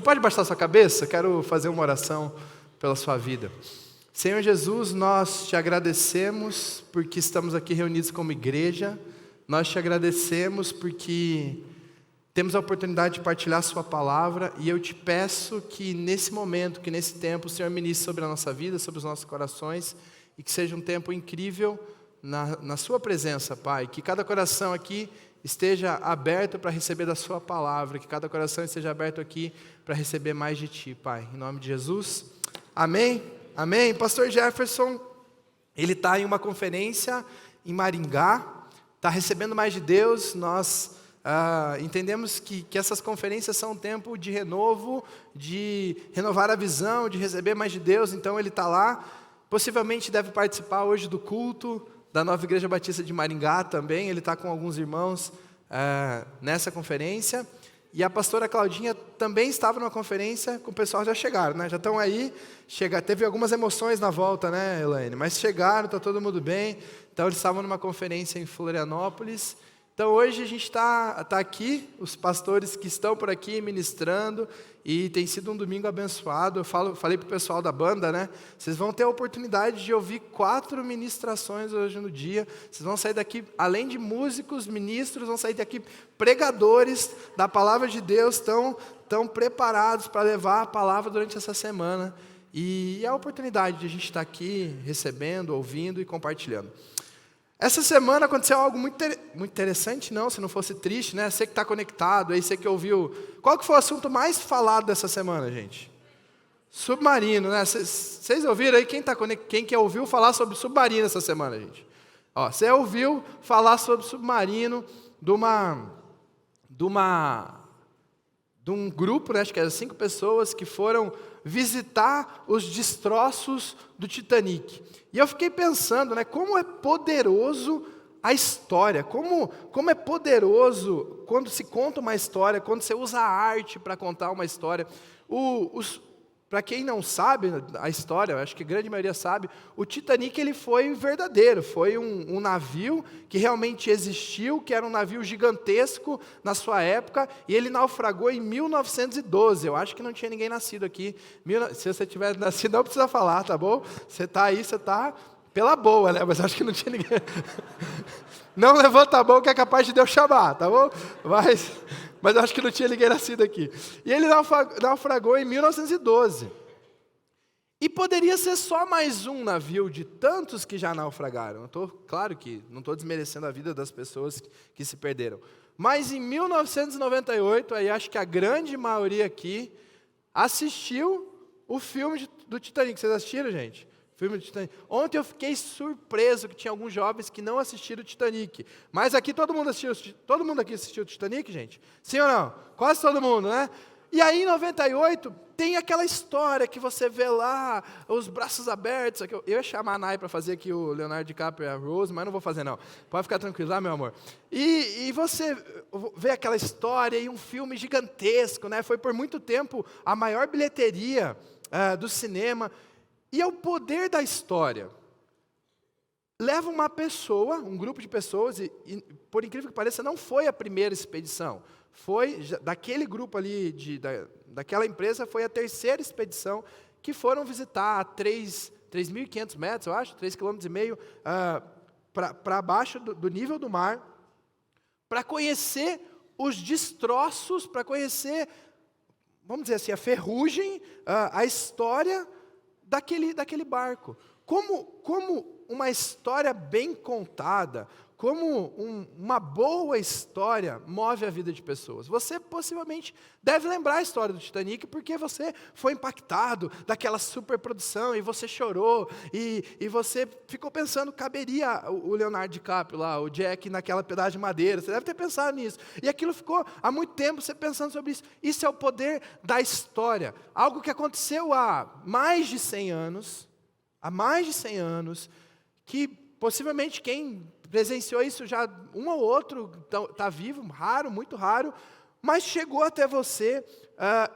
Você pode baixar sua cabeça? Quero fazer uma oração pela sua vida. Senhor Jesus, nós te agradecemos porque estamos aqui reunidos como igreja. Nós te agradecemos porque temos a oportunidade de partilhar sua palavra. E eu te peço que nesse momento, que nesse tempo, o Senhor ministre sobre a nossa vida, sobre os nossos corações. E que seja um tempo incrível na sua presença, Pai. Que cada coração aqui esteja aberto para receber da sua palavra, que cada coração esteja aberto aqui para receber mais de ti, Pai, em nome de Jesus, amém, amém. Pastor Jefferson, ele está em uma conferência em Maringá, está recebendo mais de Deus. Nós entendemos que essas conferências são um tempo de renovo, de renovar a visão, de receber mais de Deus. Então ele está lá, possivelmente deve participar hoje do culto da Nova Igreja Batista de Maringá também. Ele está com alguns irmãos nessa conferência. E a pastora Claudinha também estava numa conferência, com o pessoal já chegaram, né? Já estão aí, teve algumas emoções na volta, né, Elaine? Mas chegaram, está todo mundo bem. Então eles estavam numa conferência em Florianópolis. Então hoje a gente está aqui, os pastores que estão por aqui ministrando, e tem sido um domingo abençoado. Eu falei para o pessoal da banda, né? Vocês vão ter a oportunidade de ouvir 4 ministrações hoje no dia. Vocês vão sair daqui, além de músicos, ministros, vão sair daqui pregadores da palavra de Deus, estão preparados para levar a palavra durante essa semana. E é a oportunidade de a gente estar aqui recebendo, ouvindo e compartilhando. Essa semana aconteceu algo muito interessante, não, se não fosse triste, né? Você que está conectado, aí você que ouviu. Qual que foi o assunto mais falado dessa semana, gente? Submarino, né? Vocês ouviram aí? Quem que ouviu falar sobre submarino essa semana, gente? Ó, você ouviu falar sobre submarino de um grupo, né? Acho que eram 5 pessoas que foram visitar os destroços do Titanic. E eu fiquei pensando, né, como é poderoso a história, como é poderoso quando se conta uma história, quando você usa a arte para contar uma história. Para quem não sabe a história, acho que a grande maioria sabe, o Titanic ele foi verdadeiro, foi um navio que realmente existiu, que era um navio gigantesco na sua época, e ele naufragou em 1912, eu acho que não tinha ninguém nascido aqui. Se você tiver nascido, não precisa falar, tá bom? Você está aí, você está pela boa, né? Mas acho que não tinha ninguém. Não levanta a mão que é capaz de Deus chamar, tá bom? Mas eu acho que não tinha ninguém nascido aqui. E ele naufragou em 1912. E poderia ser só mais um navio de tantos que já naufragaram. Claro que não estou desmerecendo a vida das pessoas que se perderam. Mas em 1998, aí acho que a grande maioria aqui assistiu o filme do Titanic. Vocês assistiram, gente? Filme do Titanic. Ontem eu fiquei surpreso que tinha alguns jovens que não assistiram o Titanic. Mas aqui todo mundo aqui assistiu o Titanic, gente? Sim ou não? Quase todo mundo, né? E aí em 98 tem aquela história que você vê lá, os braços abertos. Eu ia chamar a Nai para fazer aqui o Leonardo DiCaprio e a Rose, mas não vou fazer não. Pode ficar tranquilo, tá, meu amor? E você vê aquela história e um filme gigantesco, né? Foi por muito tempo a maior bilheteria do cinema. E é o poder da história. Leva uma pessoa, um grupo de pessoas, e por incrível que pareça, não foi a primeira expedição. Foi, daquele grupo ali, daquela empresa, foi a terceira expedição que foram visitar 3.500 metros, eu acho, 3,5 km, para baixo do nível do mar, para conhecer os destroços, para conhecer, vamos dizer assim, a ferrugem, a história daquele barco. Como uma história bem contada, como uma boa história move a vida de pessoas. Você possivelmente deve lembrar a história do Titanic porque você foi impactado daquela superprodução e você chorou e você ficou pensando, caberia o Leonardo DiCaprio lá, o Jack naquela pedaço de madeira. Você deve ter pensado nisso. E aquilo ficou há muito tempo você pensando sobre isso. Isso é o poder da história. Algo que aconteceu há mais de 100 anos, que possivelmente quem presenciou isso já, um ou outro está vivo, raro, muito raro, mas chegou até você.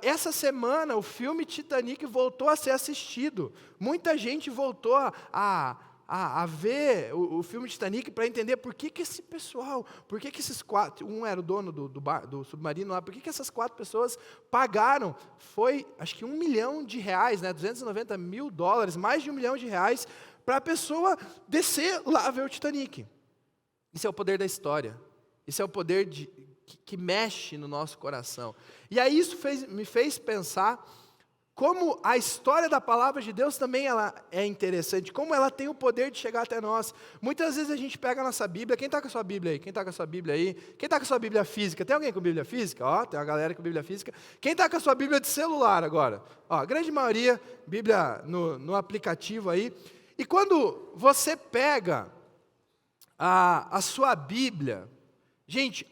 Essa semana o filme Titanic voltou a ser assistido. Muita gente voltou a a ver o filme Titanic para entender por que esse pessoal, por que esses quatro, um era o dono do submarino lá, por que essas 4 pessoas pagaram, foi acho que R$1 milhão, né, 290 mil dólares, mais de R$1 milhão, para a pessoa descer lá ver o Titanic. Isso é o poder da história, isso é o poder que mexe no nosso coração. E aí isso me fez pensar como a história da palavra de Deus também ela é interessante, como ela tem o poder de chegar até nós. Muitas vezes a gente pega a nossa Bíblia, quem está com a sua Bíblia aí? Quem está com a sua Bíblia aí? Quem está com a sua Bíblia física? Tem alguém com Bíblia física? Ó, tem uma galera com Bíblia física. Quem está com a sua Bíblia de celular agora? Ó, a grande maioria, Bíblia no aplicativo aí. E quando você pega a sua Bíblia, gente,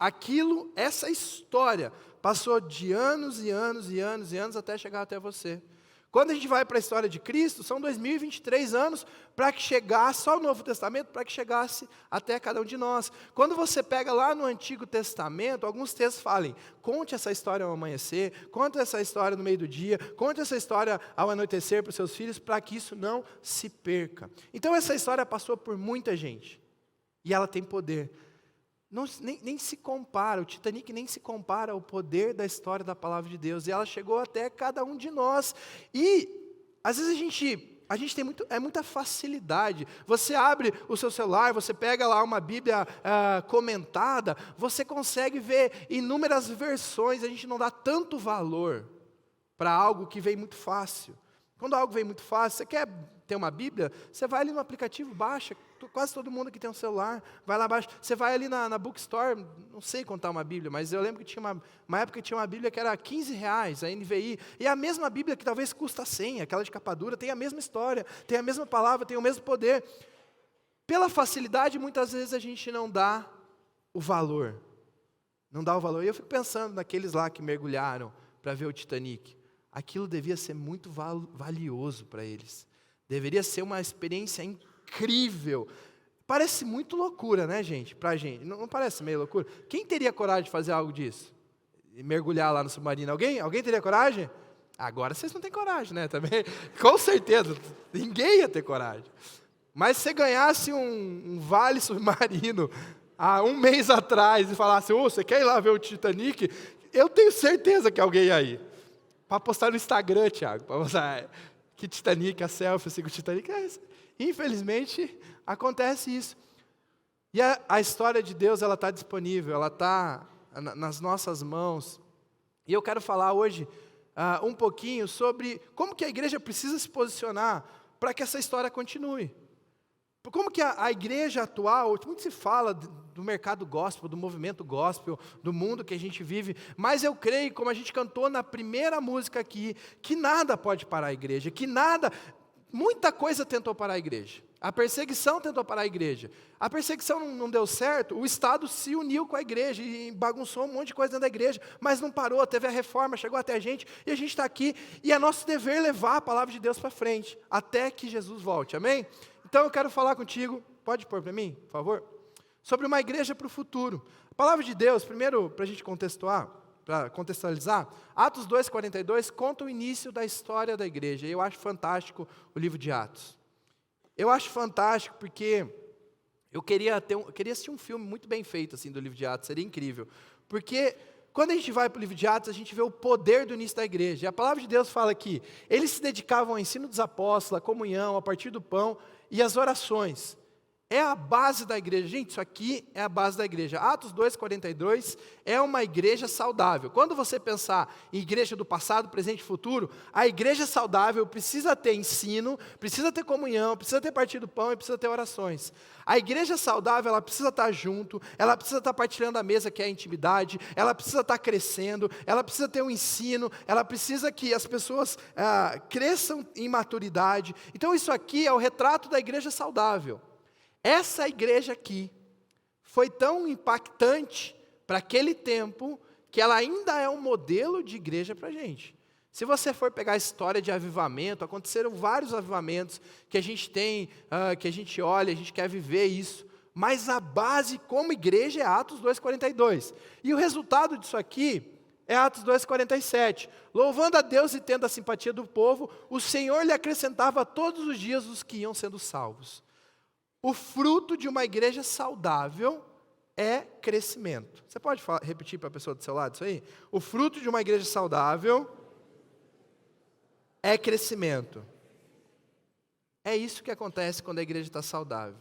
essa história passou de anos e anos e anos e anos até chegar até você. Quando a gente vai para a história de Cristo, são 2023 anos para que chegasse, só o Novo Testamento, para que chegasse até cada um de nós. Quando você pega lá no Antigo Testamento, alguns textos falam, conte essa história ao amanhecer, conte essa história no meio do dia, conte essa história ao anoitecer para os seus filhos, para que isso não se perca. Então essa história passou por muita gente, e ela tem poder. Nem se compara, o Titanic nem se compara ao poder da história da palavra de Deus, e ela chegou até cada um de nós, e às vezes a gente tem muita facilidade, você abre o seu celular, você pega lá uma Bíblia comentada, você consegue ver inúmeras versões, a gente não dá tanto valor para algo que vem muito fácil. Quando algo vem muito fácil, você quer ter uma Bíblia, você vai ali no aplicativo, baixa, quase todo mundo que tem um celular, vai lá, baixa. Você vai ali na bookstore, não sei contar uma Bíblia, mas eu lembro que tinha uma época que tinha uma Bíblia que era R$15, a NVI, e a mesma Bíblia que talvez custa 100, aquela de capa dura, tem a mesma história, tem a mesma palavra, tem o mesmo poder. Pela facilidade, muitas vezes a gente não dá o valor. Não dá o valor. E eu fico pensando naqueles lá que mergulharam para ver o Titanic. Aquilo devia ser muito valioso para eles. Deveria ser uma experiência incrível. Parece muito loucura, né, gente? Pra gente. Não parece meio loucura? Quem teria coragem de fazer algo disso? E mergulhar lá no submarino? Alguém teria coragem? Agora vocês não têm coragem, né? Também, com certeza, ninguém ia ter coragem. Mas se você ganhasse um vale submarino há um mês atrás e falasse, você quer ir lá ver o Titanic? Eu tenho certeza que alguém ia ir. Para postar no Instagram, Thiago, para postar que Titanic, a selfie, assim, com o Titanic. Infelizmente, acontece isso. E a história de Deus, ela está disponível, ela está nas nossas mãos. E eu quero falar hoje um pouquinho sobre como que a igreja precisa se posicionar para que essa história continue. Como que a igreja atual, muito se fala do mercado gospel, do movimento gospel, do mundo que a gente vive, mas eu creio, como a gente cantou na primeira música aqui, que nada pode parar a igreja, muita coisa tentou parar a igreja. A perseguição tentou parar a igreja. A perseguição não deu certo, o Estado se uniu com a igreja e bagunçou um monte de coisa dentro da igreja, mas não parou, teve a reforma, chegou até a gente, e a gente está aqui, e é nosso dever levar a palavra de Deus para frente, até que Jesus volte, amém? Então eu quero falar contigo, pode pôr para mim, por favor? Sobre uma igreja para o futuro. A palavra de Deus, primeiro, para a gente contextualizar, Atos 2,42 conta o início da história da igreja. E eu acho fantástico o livro de Atos. Eu acho fantástico porque eu queria assistir um filme muito bem feito assim, do livro de Atos, seria incrível. Porque quando a gente vai para o livro de Atos, a gente vê o poder do início da igreja. E a palavra de Deus fala que eles se dedicavam ao ensino dos apóstolos, à comunhão, a partir do pão e às orações. É a base da igreja. Gente, isso aqui é a base da igreja. Atos 2,42 é uma igreja saudável. Quando você pensar em igreja do passado, presente e futuro, a igreja saudável precisa ter ensino, precisa ter comunhão, precisa ter partir do pão e precisa ter orações. A igreja saudável, ela precisa estar junto, ela precisa estar partilhando a mesa, que é a intimidade, ela precisa estar crescendo, ela precisa ter um ensino, ela precisa que as pessoas cresçam em maturidade. Então isso aqui é o retrato da igreja saudável. Essa igreja aqui foi tão impactante para aquele tempo que ela ainda é um modelo de igreja para a gente. Se você for pegar a história de avivamento, aconteceram vários avivamentos que a gente tem, que a gente olha, a gente quer viver isso, mas a base como igreja é Atos 2,42. E o resultado disso aqui é Atos 2,47. Louvando a Deus e tendo a simpatia do povo, o Senhor lhe acrescentava todos os dias os que iam sendo salvos. o fruto de uma igreja saudável é crescimento. Você pode repetir para a pessoa do seu lado isso aí? O fruto de uma igreja saudável é crescimento. É isso que acontece quando a igreja está saudável.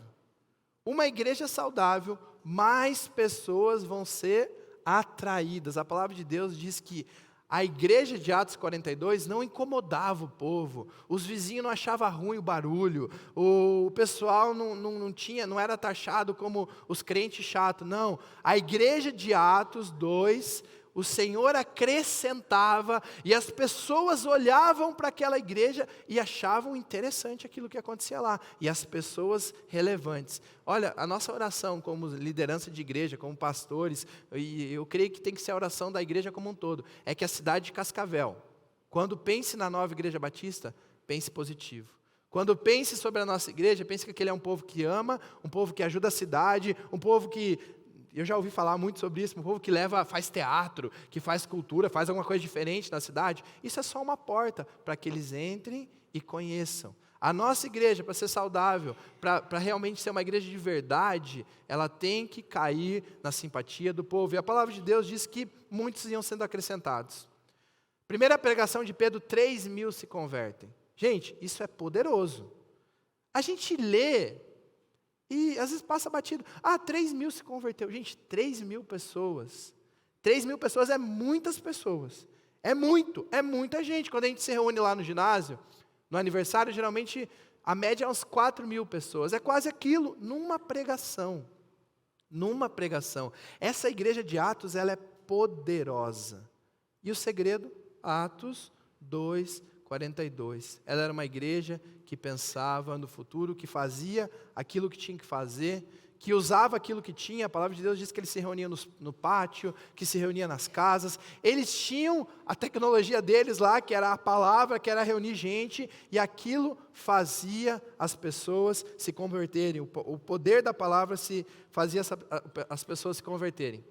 Uma igreja saudável, mais pessoas vão ser atraídas. A palavra de Deus diz que a igreja de Atos 42 não incomodava o povo, os vizinhos não achavam ruim o barulho, o pessoal não era taxado como os crentes chatos, não. A igreja de Atos 2, o Senhor acrescentava, e as pessoas olhavam para aquela igreja e achavam interessante aquilo que acontecia lá, e as pessoas relevantes. Olha, a nossa oração como liderança de igreja, como pastores, e eu creio que tem que ser a oração da igreja como um todo, é que a cidade de Cascavel, quando pense na nova igreja batista, pense positivo. Quando pense sobre a nossa igreja, pense que aquele é um povo que ama, um povo que ajuda a cidade, um povo que... Eu já ouvi falar muito sobre isso, um povo que faz teatro, que faz cultura, faz alguma coisa diferente na cidade. Isso é só uma porta para que eles entrem e conheçam. A nossa igreja, para ser saudável, para realmente ser uma igreja de verdade, ela tem que cair na simpatia do povo. E a palavra de Deus diz que muitos iam sendo acrescentados. Primeira pregação de Pedro, 3.000 se convertem. Gente, isso é poderoso. A gente lê... E às vezes passa batido. 3.000 se converteu. Gente, 3.000 pessoas. 3.000 pessoas é muitas pessoas. É muita gente. Quando a gente se reúne lá no ginásio, no aniversário, geralmente a média é uns 4.000 pessoas. É quase aquilo, numa pregação. Numa pregação. Essa igreja de Atos, ela é poderosa. E o segredo? Atos 2:42. Ela era uma igreja que pensava no futuro, que fazia aquilo que tinha que fazer, que usava aquilo que tinha. A palavra de Deus diz que eles se reuniam no pátio, que se reuniam nas casas. Eles tinham a tecnologia deles lá, que era a palavra, que era reunir gente, e aquilo fazia as pessoas se converterem. O poder da palavra fazia as pessoas se converterem.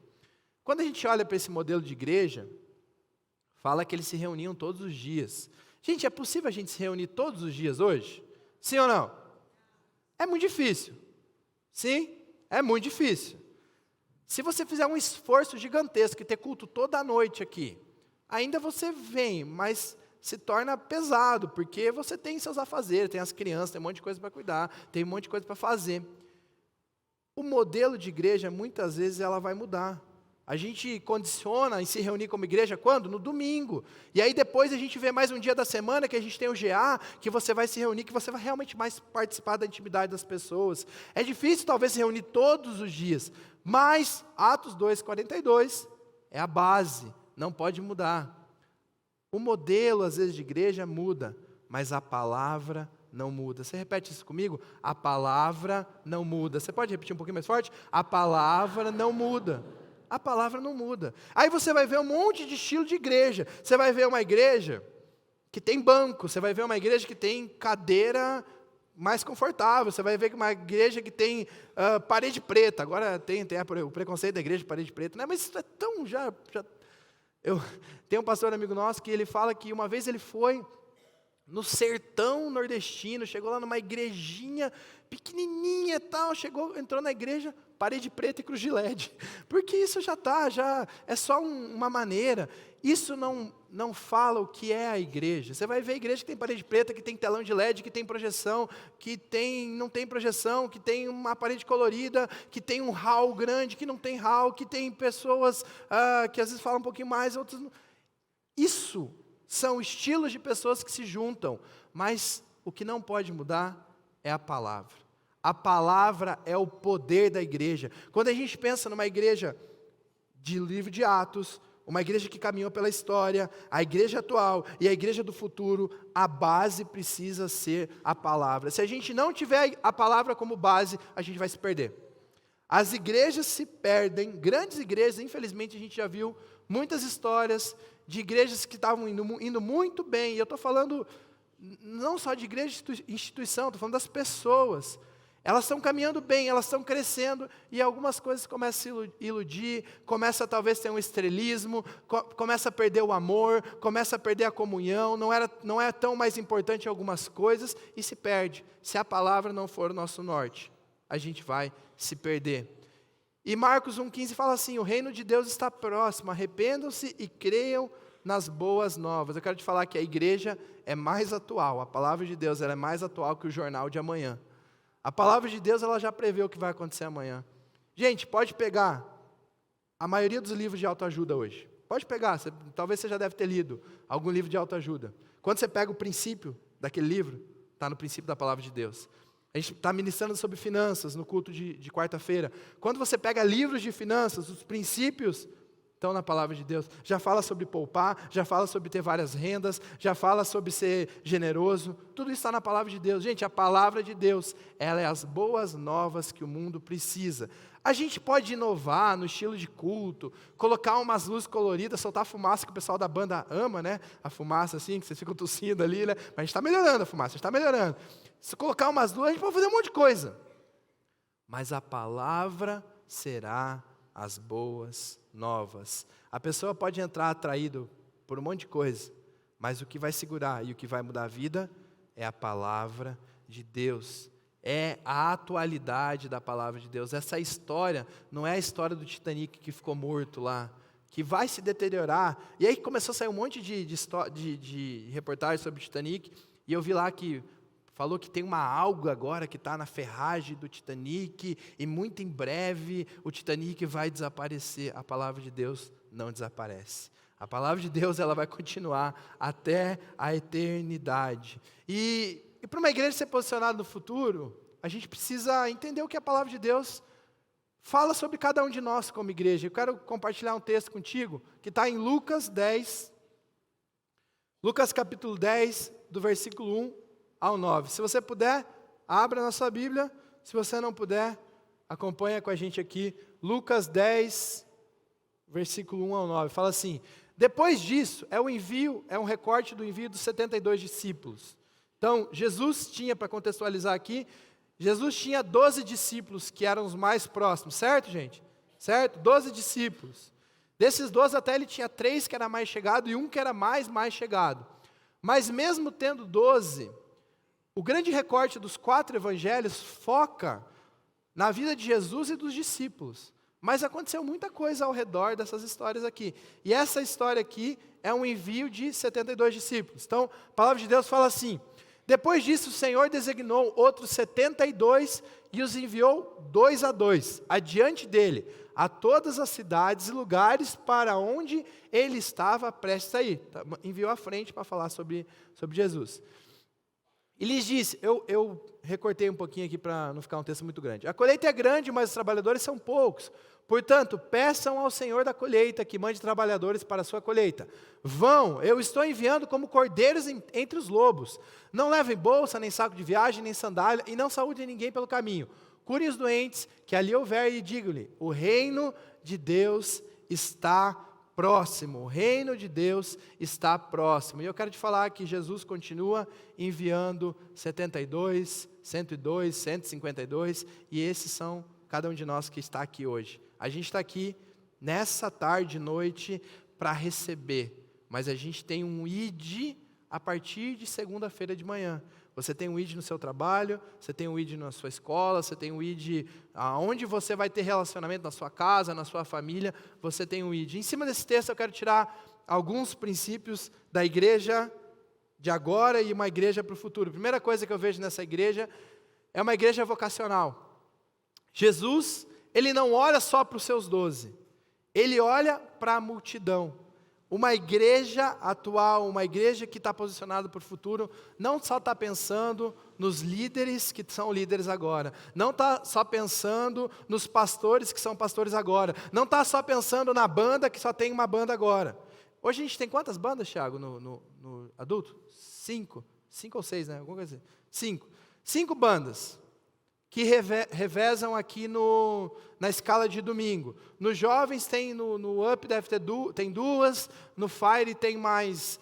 Quando a gente olha para esse modelo de igreja, fala que eles se reuniam todos os dias. Gente, é possível a gente se reunir todos os dias hoje? Sim ou não? É muito difícil. Sim, é muito difícil. Se você fizer um esforço gigantesco e ter culto toda noite aqui, ainda você vem, mas se torna pesado, porque você tem seus afazeres, tem as crianças, tem um monte de coisa para cuidar, tem um monte de coisa para fazer. O modelo de igreja, muitas vezes, ela vai mudar. A gente condiciona em se reunir como igreja quando? No domingo. E aí depois a gente vê mais um dia da semana que a gente tem o GA, que você vai se reunir, que você vai realmente mais participar da intimidade das pessoas. É difícil talvez se reunir todos os dias, mas Atos 2:42 é a base, não pode mudar. O modelo às vezes de igreja muda, mas a palavra não muda. Você repete isso comigo? A palavra não muda. Você pode repetir um pouquinho mais forte? A palavra não muda. A palavra não muda. Aí você vai ver um monte de estilo de igreja. Você vai ver uma igreja que tem banco. Você vai ver uma igreja que tem cadeira mais confortável. Você vai ver uma igreja que tem parede preta. Agora tem o preconceito da igreja de parede preta. Né? Mas isso é tão... Tem um pastor amigo nosso que ele fala que uma vez ele foi no sertão nordestino, chegou lá numa igrejinha pequenininha e tal, entrou na igreja, parede preta e cruz de LED, porque isso já é só uma maneira, isso não fala o que é a igreja. Você vai ver a igreja que tem parede preta, que tem telão de LED, que tem projeção, não tem projeção, que tem uma parede colorida, que tem um hall grande, que não tem hall, que tem pessoas que às vezes falam um pouquinho mais, outras não. Isso são estilos de pessoas que se juntam, mas o que não pode mudar é a palavra. A palavra é o poder da igreja. Quando a gente pensa numa igreja de livro de Atos, uma igreja que caminhou pela história, a igreja atual e a igreja do futuro, a base precisa ser a palavra. Se a gente não tiver a palavra como base, a gente vai se perder. As igrejas se perdem, grandes igrejas, infelizmente a gente já viu muitas histórias de igrejas que estavam indo muito bem, e eu estou falando não só de igreja e instituição, estou falando das pessoas. Elas estão caminhando bem, elas estão crescendo, e algumas coisas começam a se iludir, começa talvez a ter um estrelismo, começa a perder o amor, começa a perder a comunhão, não é tão mais importante algumas coisas, e se perde, se a palavra não for o nosso norte. a gente vai se perder. E Marcos 1,15 fala assim: o reino de Deus está próximo, arrependam-se e creiam nas boas novas. Eu quero te falar que a igreja é mais atual, a palavra de Deus ela é mais atual que o jornal de amanhã. A palavra de Deus ela já prevê o que vai acontecer amanhã. Gente, pode pegar a maioria dos livros de autoajuda hoje. Pode pegar, talvez você já deve ter lido algum livro de autoajuda. Quando você pega o princípio daquele livro, está no princípio da palavra de Deus. A gente está ministrando sobre finanças no culto de quarta-feira. Quando você pega livros de finanças, os princípios estão na palavra de Deus. Já fala sobre poupar, já fala sobre ter várias rendas, já fala sobre ser generoso. Tudo isso está na palavra de Deus. Gente, a palavra de Deus, ela é as boas novas que o mundo precisa. A gente pode inovar no estilo de culto, colocar umas luzes coloridas, soltar fumaça que o pessoal da banda ama, né? A fumaça assim, que vocês ficam tossindo ali, né? Mas a gente está melhorando a fumaça, a gente está melhorando. Se colocar umas luzes, a gente pode fazer um monte de coisa. Mas a palavra será as boas novas. A pessoa pode entrar atraído por um monte de coisa, mas o que vai segurar e o que vai mudar a vida é a palavra de Deus. É a atualidade da palavra de Deus. Essa história não é a história do Titanic que ficou morto lá, que vai se deteriorar. E aí começou a sair um monte de reportagens sobre o Titanic, e eu vi lá que falou que tem uma alga agora que está na ferragem do Titanic, e muito em breve o Titanic vai desaparecer. A palavra de Deus não desaparece. A palavra de Deus ela vai continuar até a eternidade. E para uma igreja ser posicionada no futuro, a gente precisa entender o que a palavra de Deus fala sobre cada um de nós como igreja. Eu quero compartilhar um texto contigo, que está em Lucas 10, Lucas capítulo 10, do versículo 1 ao 9. Se você puder, abra na sua Bíblia. Se você não puder, acompanha com a gente aqui. Lucas 10, versículo 1 ao 9. Fala assim: depois disso, é um recorte do envio dos 72 discípulos. Então, Jesus tinha, para contextualizar aqui, Jesus tinha 12 discípulos que eram os mais próximos, certo, gente? Certo? 12 discípulos. Desses 12, até ele tinha 3 que era mais chegado e um que era mais chegado. Mas mesmo tendo 12, o grande recorte dos 4 evangelhos foca na vida de Jesus e dos discípulos. Mas aconteceu muita coisa ao redor dessas histórias aqui. E essa história aqui é um envio de 72 discípulos. Então, a palavra de Deus fala assim: depois disso, o Senhor designou outros 72 e os enviou 2 a 2, adiante dele, a todas as cidades e lugares para onde ele estava prestes a ir. Enviou à frente para falar sobre Jesus. E lhes disse, eu recortei um pouquinho aqui para não ficar um texto muito grande. A colheita é grande, mas os trabalhadores são poucos. Portanto, peçam ao Senhor da colheita que mande trabalhadores para a sua colheita. Vão, eu estou enviando como cordeiros entre os lobos. Não levem bolsa, nem saco de viagem, nem sandália, e não saúdem ninguém pelo caminho. Curem os doentes que ali houver e digam-lhe, o reino de Deus está próximo. O reino de Deus está próximo. E eu quero te falar que Jesus continua enviando 72, 102, 152, e esses são cada um de nós que está aqui hoje. A gente está aqui nessa tarde, noite, para receber, mas a gente tem um ID a partir de segunda-feira de manhã. Você tem um ID no seu trabalho, você tem um ID na sua escola, você tem um ID aonde você vai ter relacionamento, na sua casa, na sua família, você tem um ID. Em cima desse texto eu quero tirar alguns princípios da igreja de agora e uma igreja para o futuro. A primeira coisa que eu vejo nessa igreja é uma igreja vocacional. Jesus, ele não olha só para os seus 12, ele olha para a multidão. Uma igreja atual, uma igreja que está posicionada para o futuro, não só está pensando nos líderes que são líderes agora, não está só pensando nos pastores que são pastores agora, não está só pensando na banda que só tem uma banda agora. Hoje a gente tem quantas bandas, Thiago, no adulto? 5 ou 6, né? Alguma coisa assim. 5 bandas que revezam aqui na escala de domingo. Nos jovens tem, no Up deve ter tem 2, no Fire tem mais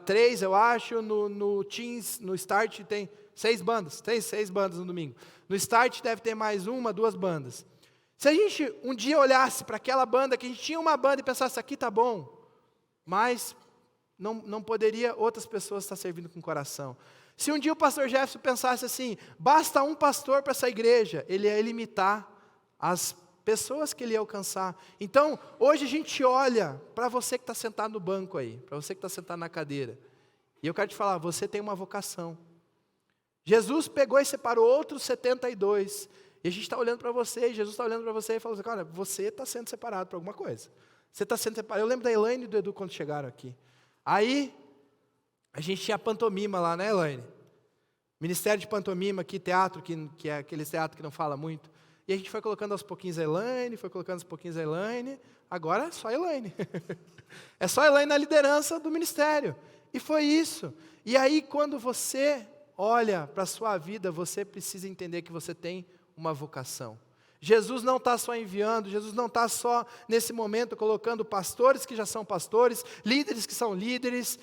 3, eu acho, no Teens, no Start tem 6 bandas, 6 bandas no domingo. No Start deve ter mais 1, 2 bandas. Se a gente um dia olhasse para aquela banda, que a gente tinha uma banda e pensasse, aqui tá bom, mas não poderia outras pessoas estar servindo com o coração? Se um dia o pastor Jefferson pensasse assim, basta um pastor para essa igreja, ele ia limitar as pessoas que ele ia alcançar. Então, hoje a gente olha para você que está sentado no banco aí, para você que está sentado na cadeira, e eu quero te falar, você tem uma vocação. Jesus pegou e separou outros 72, e a gente está olhando para você, e Jesus está olhando para você e falou assim, cara, você está sendo separado para alguma coisa. Você está sendo separado. Eu lembro da Elaine e do Edu quando chegaram aqui. Aí, a gente tinha pantomima lá, né, Elaine? Ministério de pantomima aqui, teatro, que é aquele teatro que não fala muito. E a gente foi colocando aos pouquinhos a Elaine, foi colocando aos pouquinhos a Elaine. Agora é só a Elaine. É só a Elaine na liderança do ministério. E foi isso. E aí, quando você olha para a sua vida, você precisa entender que você tem uma vocação. Jesus não está só enviando, Jesus não está só nesse momento colocando pastores que já são pastores, líderes que são líderes,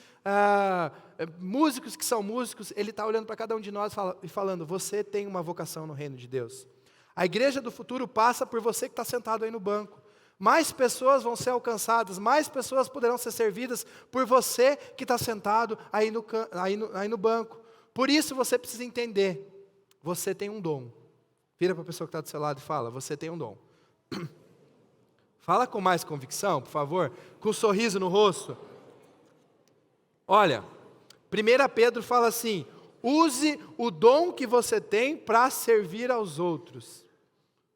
músicos que são músicos. Ele está olhando para cada um de nós e falando, você tem uma vocação no reino de Deus. A igreja do futuro passa por você que está sentado aí no banco. Mais pessoas vão ser alcançadas, mais pessoas poderão ser servidas por você que está sentado aí no banco. Por isso você precisa entender, você tem um dom. Vira para a pessoa que está do seu lado e fala, você tem um dom. Fala com mais convicção, por favor, com um sorriso no rosto. Olha, 1 Pedro fala assim, use o dom que você tem para servir aos outros.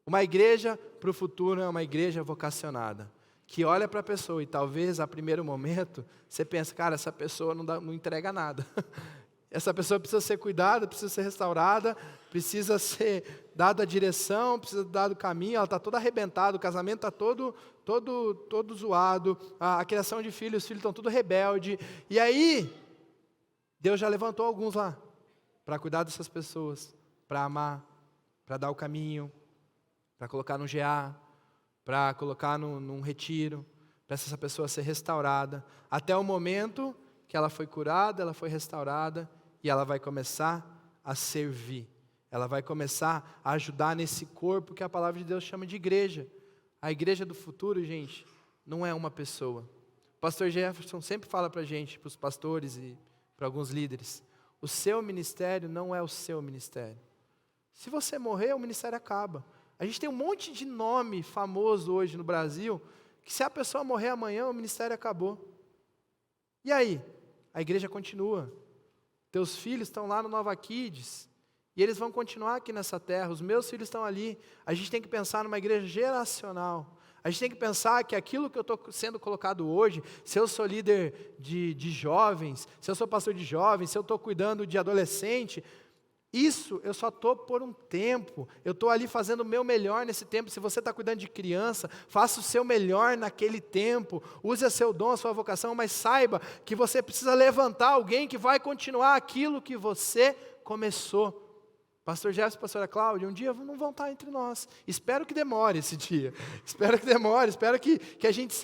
Uma igreja para o futuro é uma igreja vocacionada, que olha para a pessoa e talvez a primeiro momento, você pensa, cara, essa pessoa não entrega nada. Essa pessoa precisa ser cuidada, precisa ser restaurada, precisa ser dada a direção, precisa ser dado o caminho, ela está toda arrebentada, o casamento está todo zoado, a criação de filhos, os filhos estão tudo rebelde. E aí, Deus já levantou alguns lá, para cuidar dessas pessoas, para amar, para dar o caminho, para colocar no GA, para colocar num retiro, para essa pessoa ser restaurada, até o momento que ela foi curada, ela foi restaurada, e ela vai começar a servir. Ela vai começar a ajudar nesse corpo que a palavra de Deus chama de igreja. A igreja do futuro, gente, não é uma pessoa. O pastor Jefferson sempre fala para a gente, para os pastores e para alguns líderes, o seu ministério não é o seu ministério. Se você morrer, o ministério acaba. A gente tem um monte de nome famoso hoje no Brasil, que se a pessoa morrer amanhã, o ministério acabou. E aí? A igreja continua. Teus filhos estão lá no Nova Kids, e eles vão continuar aqui nessa terra, os meus filhos estão ali. A gente tem que pensar numa igreja geracional. A gente tem que pensar que aquilo que eu estou sendo colocado hoje, se eu sou líder de jovens, se eu sou pastor de jovens, se eu estou cuidando de adolescente, isso eu só estou por um tempo, eu estou ali fazendo o meu melhor nesse tempo. Se você está cuidando de criança, faça o seu melhor naquele tempo, use o seu dom, a sua vocação, mas saiba que você precisa levantar alguém que vai continuar aquilo que você começou. Pastor Jefferson e pastora Cláudia, um dia não vão estar entre nós. Espero que demore esse dia. Espero que demore, espero que a gente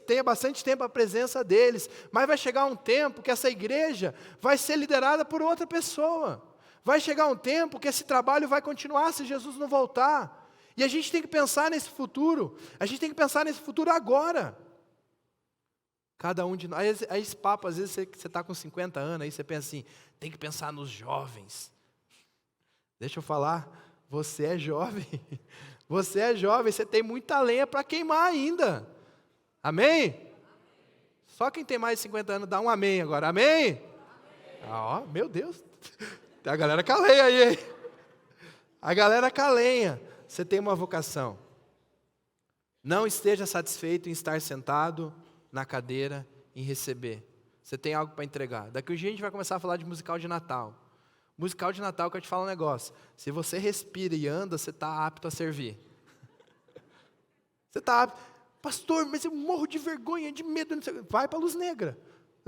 tenha bastante tempo a presença deles. Mas vai chegar um tempo que essa igreja vai ser liderada por outra pessoa. Vai chegar um tempo que esse trabalho vai continuar se Jesus não voltar. E a gente tem que pensar nesse futuro. A gente tem que pensar nesse futuro agora. Cada um de nós. Aí esse papo, às vezes você está com 50 anos, aí você pensa assim, tem que pensar nos jovens. Deixa eu falar, você é jovem. Você é jovem, você tem muita lenha para queimar ainda. Amém? Só quem tem mais de 50 anos dá um amém agora. Amém? Ó, meu Deus. A galera calenha aí, hein? A galera calenha. Você tem uma vocação. Não esteja satisfeito em estar sentado na cadeira, em receber. Você tem algo para entregar. Daqui um dia a gente vai começar a falar de musical de Natal. Musical de Natal, que eu te falo um negócio. Se você respira e anda, você está apto a servir. Você está apto. Pastor, mas eu morro de vergonha, de medo. Vai para a luz negra.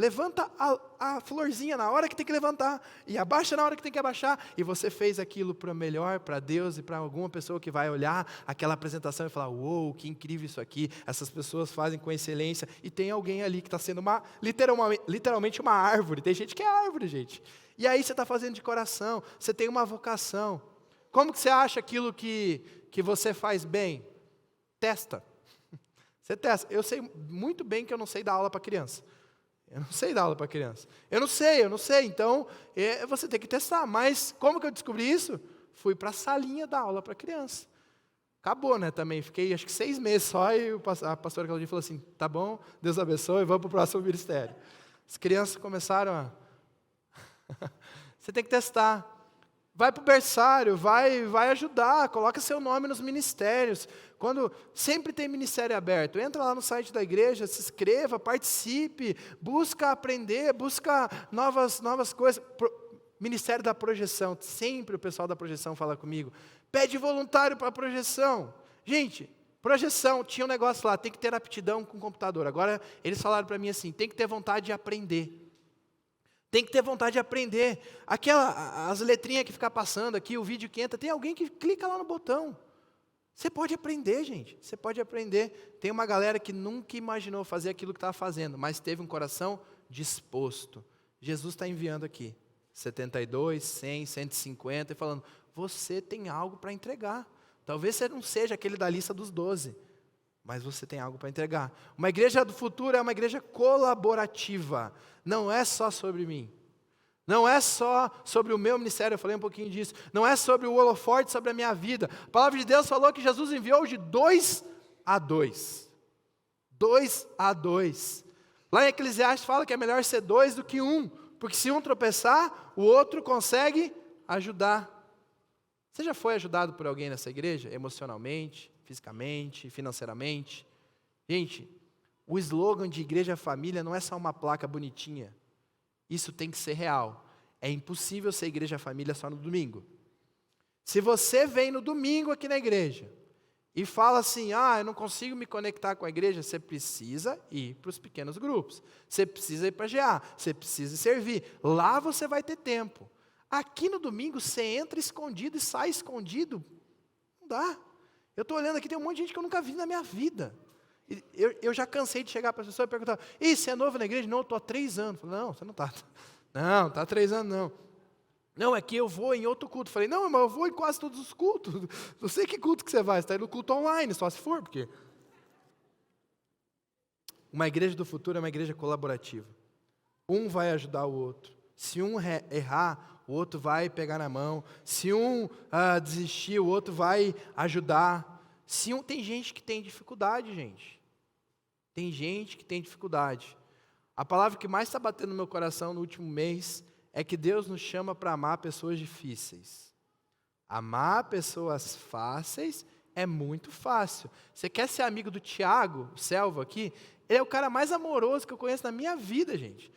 Levanta a florzinha na hora que tem que levantar, e abaixa na hora que tem que abaixar, e você fez aquilo para melhor, para Deus e para alguma pessoa que vai olhar aquela apresentação e falar, uou, que incrível isso aqui, essas pessoas fazem com excelência, e tem alguém ali que está sendo literalmente uma árvore, tem gente que é árvore, gente, e aí você está fazendo de coração, você tem uma vocação. Como que você acha aquilo que você faz bem? Testa. Você testa. Eu sei muito bem que eu não sei dar aula para criança. Eu não sei dar aula para criança. Eu não sei. Então, você tem que testar. Mas como que eu descobri isso? Fui para a salinha dar aula para criança. Acabou, né, também. Fiquei, acho que 6 meses só, e a pastora Claudinha falou assim, tá bom, Deus abençoe, vamos para o próximo ministério. As crianças começaram a... Você tem que testar. Vai para o berçário, vai ajudar, coloca seu nome nos ministérios. Quando sempre tem ministério aberto, entra lá no site da igreja, se inscreva, participe, busca aprender, busca novas coisas. Ministério da projeção, sempre o pessoal da projeção fala comigo, pede voluntário para a projeção. Gente, projeção, tinha um negócio lá, tem que ter aptidão com o computador. Agora eles falaram para mim assim, tem que ter vontade de aprender. Tem que ter vontade de aprender. As letrinhas que ficam passando aqui, o vídeo que entra, tem alguém que clica lá no botão. Você pode aprender, gente. Você pode aprender. Tem uma galera que nunca imaginou fazer aquilo que estava fazendo, mas teve um coração disposto. Jesus está enviando aqui 72, 100, 150 e falando, você tem algo para entregar. Talvez você não seja aquele da lista dos 12, mas você tem algo para entregar. Uma igreja do futuro é uma igreja colaborativa. Não é só sobre mim. Não é só sobre o meu ministério, eu falei um pouquinho disso. Não é sobre o holofote, sobre a minha vida. A palavra de Deus falou que Jesus enviou de 2 a 2. 2 a 2. Lá em Eclesiastes fala que é melhor ser 2 do que 1. Porque se um tropeçar, o outro consegue ajudar. Você já foi ajudado por alguém nessa igreja? Emocionalmente, fisicamente, financeiramente? Gente, o slogan de igreja família não é só uma placa bonitinha. Isso tem que ser real. É impossível ser igreja família só no domingo. Se você vem no domingo aqui na igreja e fala assim, eu não consigo me conectar com a igreja, você precisa ir para os pequenos grupos. Você precisa ir para a GA, você precisa servir. Lá você vai ter tempo. Aqui no domingo você entra escondido e sai escondido. Não dá. Eu estou olhando aqui, tem um monte de gente que eu nunca vi na minha vida. Eu já cansei de chegar para as pessoas e perguntar, você é novo na igreja? Não, eu estou há 3 anos. Falei, não, você não está. Não, está há 3 anos não. Não, é que eu vou em outro culto. Falei, não, mas eu vou em quase todos os cultos. Não sei que culto que você vai, você está indo no culto online, só se for, porque... Uma igreja do futuro é uma igreja colaborativa. Um vai ajudar o outro. Se um errar, o outro vai pegar na mão. Se um desistir, o outro vai ajudar. Tem gente que tem dificuldade, gente. Tem gente que tem dificuldade. A palavra que mais está batendo no meu coração no último mês é que Deus nos chama para amar pessoas difíceis. Amar pessoas fáceis é muito fácil. Você quer ser amigo do Tiago, o Selva aqui? Ele é o cara mais amoroso que eu conheço na minha vida, gente.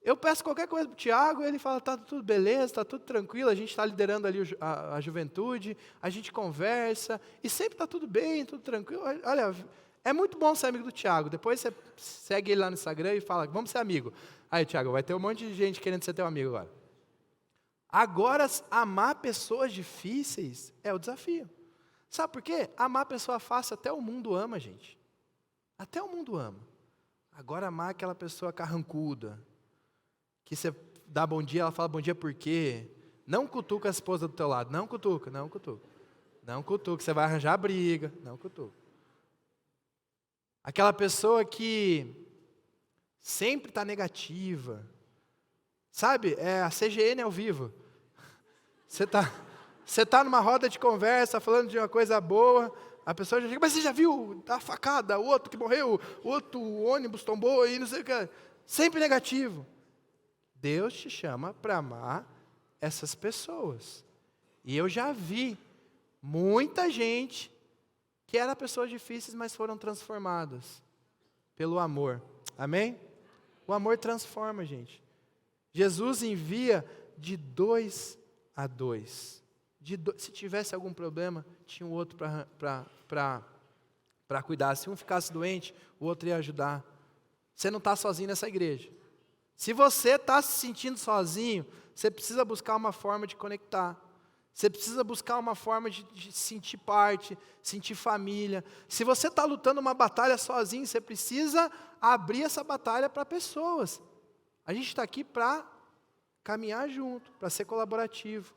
Eu peço qualquer coisa para o Tiago, ele fala, tá tudo beleza, está tudo tranquilo, a gente está liderando ali a juventude, a gente conversa, e sempre está tudo bem, tudo tranquilo. Olha, é muito bom ser amigo do Tiago. Depois você segue ele lá no Instagram e fala, vamos ser amigo. Aí, Tiago, vai ter um monte de gente querendo ser teu amigo agora. Agora, amar pessoas difíceis é o desafio. Sabe por quê? Amar pessoa fácil, até o mundo ama, gente. Até o mundo ama. Agora, amar aquela pessoa carrancuda, que você dá bom dia, ela fala bom dia por quê? Não cutuca a esposa do teu lado. Não cutuca. Não cutuca, você vai arranjar briga. Não cutuca. Aquela pessoa que sempre está negativa. Sabe, é a CGN ao vivo. Você tá numa roda de conversa, falando de uma coisa boa, a pessoa já chega, mas você já viu a facada, o outro que morreu, o outro ônibus tombou, e não sei o que. Sempre negativo. Deus te chama para amar essas pessoas. E eu já vi muita gente que era pessoas difíceis, mas foram transformadas pelo amor. Amém? O amor transforma, gente. Jesus envia de 2 a 2. Se tivesse algum problema, tinha um outro para cuidar. Se um ficasse doente, o outro ia ajudar. Você não está sozinho nessa igreja. Se você está se sentindo sozinho, você precisa buscar uma forma de conectar. Você precisa buscar uma forma de sentir parte, sentir família. Se você está lutando uma batalha sozinho, você precisa abrir essa batalha para pessoas. A gente está aqui para caminhar junto, para ser colaborativo.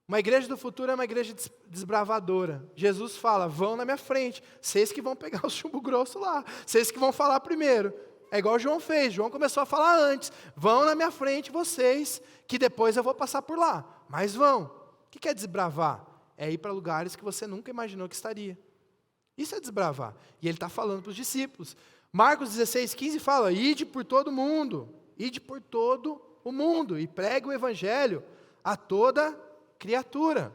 Uma igreja do futuro é uma igreja desbravadora. Jesus fala, vão na minha frente, vocês que vão pegar o chumbo grosso lá, vocês que vão falar primeiro. É igual João fez. João começou a falar antes. Vão na minha frente vocês, que depois eu vou passar por lá. Mas vão. O que é desbravar? É ir para lugares que você nunca imaginou que estaria. Isso é desbravar. E ele está falando para os discípulos. Marcos 16:15 fala, ide por todo mundo. Ide por todo o mundo. E pregue o evangelho a toda criatura.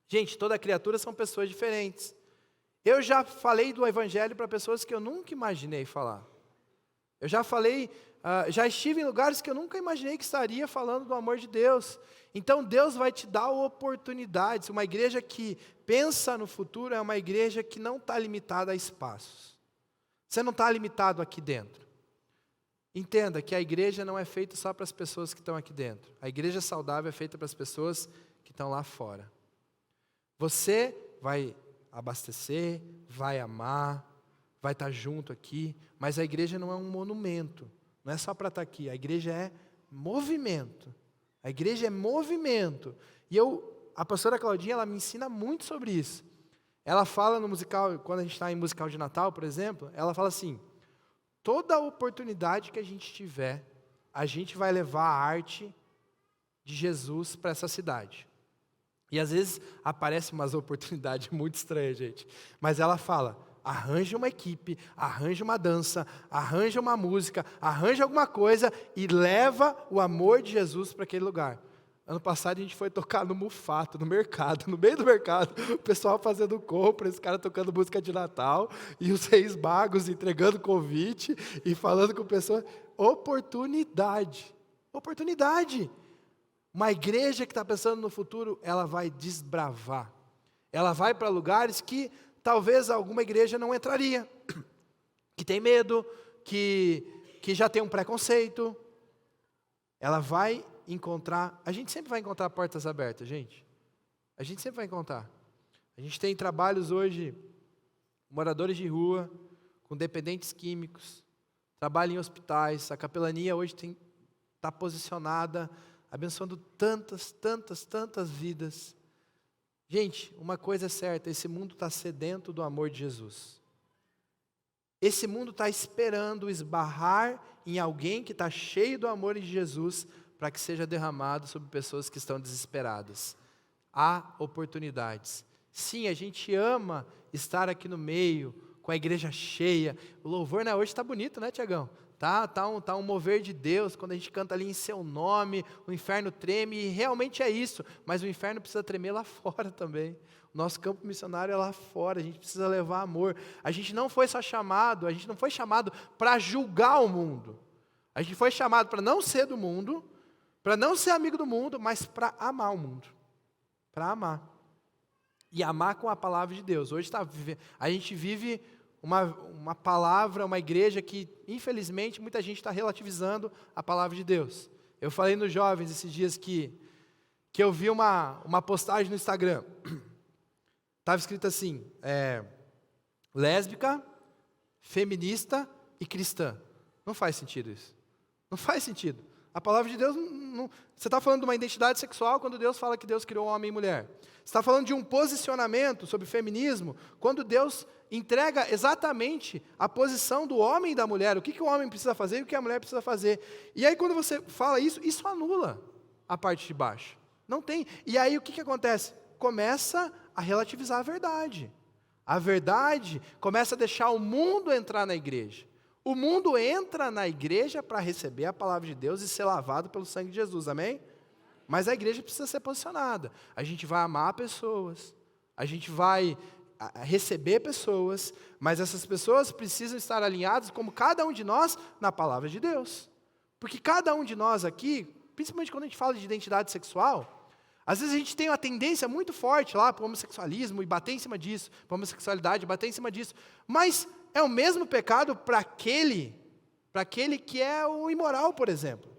Gente, toda criatura são pessoas diferentes. Eu já falei do evangelho para pessoas que eu nunca imaginei falar. Eu já falei, já estive em lugares que eu nunca imaginei que estaria falando do amor de Deus. Então Deus vai te dar oportunidades. Uma igreja que pensa no futuro é uma igreja que não está limitada a espaços. Você não está limitado aqui dentro. Entenda que a igreja não é feita só para as pessoas que estão aqui dentro. A igreja saudável é feita para as pessoas que estão lá fora. Você vai abastecer, vai amar, vai estar junto aqui, mas a igreja não é um monumento, não é só para estar aqui, a igreja é movimento, a igreja é movimento, e a pastora Claudinha, ela me ensina muito sobre isso. Ela fala no musical, quando a gente está em musical de Natal, por exemplo, ela fala assim, toda oportunidade que a gente tiver, a gente vai levar a arte de Jesus para essa cidade. E às vezes aparecem umas oportunidades muito estranhas, gente. Mas ela fala, arranja uma equipe, arranja uma dança, arranja uma música, arranja alguma coisa e leva o amor de Jesus para aquele lugar. Ano passado a gente foi tocar no Mufato, no mercado, no meio do mercado, o pessoal fazendo compra, esse cara tocando música de Natal, e os Reis Magos entregando convite e falando com pessoas. Oportunidade. Oportunidade. Uma igreja que está pensando no futuro, ela vai desbravar. Ela vai para lugares que talvez alguma igreja não entraria. Que tem medo, que já tem um preconceito. Ela vai encontrar, a gente sempre vai encontrar portas abertas, gente. A gente sempre vai encontrar. A gente tem trabalhos hoje, moradores de rua, com dependentes químicos, trabalho em hospitais, a capelania hoje está posicionada, abençoando tantas vidas. Gente, uma coisa é certa, esse mundo está sedento do amor de Jesus. Esse mundo está esperando esbarrar em alguém que está cheio do amor de Jesus para que seja derramado sobre pessoas que estão desesperadas. Há oportunidades. Sim, a gente ama estar aqui no meio, com a igreja cheia. O louvor, né, hoje está bonito, né, Tiagão? Tá um mover de Deus, quando a gente canta ali em seu nome, o inferno treme, e realmente é isso, mas o inferno precisa tremer lá fora também. O nosso campo missionário é lá fora, a gente precisa levar amor. A gente não foi chamado para julgar o mundo. A gente foi chamado para não ser do mundo, para não ser amigo do mundo, mas para amar o mundo. Para amar. E amar com a palavra de Deus. Hoje a gente vive uma palavra, uma igreja que, infelizmente, muita gente está relativizando a palavra de Deus. Eu falei nos jovens esses dias que eu vi uma postagem no Instagram. Estava escrito assim, lésbica, feminista e cristã. Não faz sentido isso. Não faz sentido. A palavra de Deus, você está falando de uma identidade sexual quando Deus fala que Deus criou homem e mulher. Você está falando de um posicionamento sobre feminismo quando Deus entrega exatamente a posição do homem e da mulher, o que o homem precisa fazer e o que a mulher precisa fazer. E aí quando você fala isso anula a parte de baixo. Não tem. E aí o que acontece? Começa a relativizar a verdade. A verdade começa a deixar o mundo entrar na igreja. O mundo entra na igreja para receber a palavra de Deus e ser lavado pelo sangue de Jesus, amém? Mas a igreja precisa ser posicionada. A gente vai amar pessoas, a gente vai receber pessoas, mas essas pessoas precisam estar alinhadas, como cada um de nós, na palavra de Deus. Porque cada um de nós aqui, principalmente quando a gente fala de identidade sexual, às vezes a gente tem uma tendência muito forte lá para o homossexualismo e bater em cima disso, para a homossexualidade e bater em cima disso, mas é o mesmo pecado para aquele que é o imoral, por exemplo.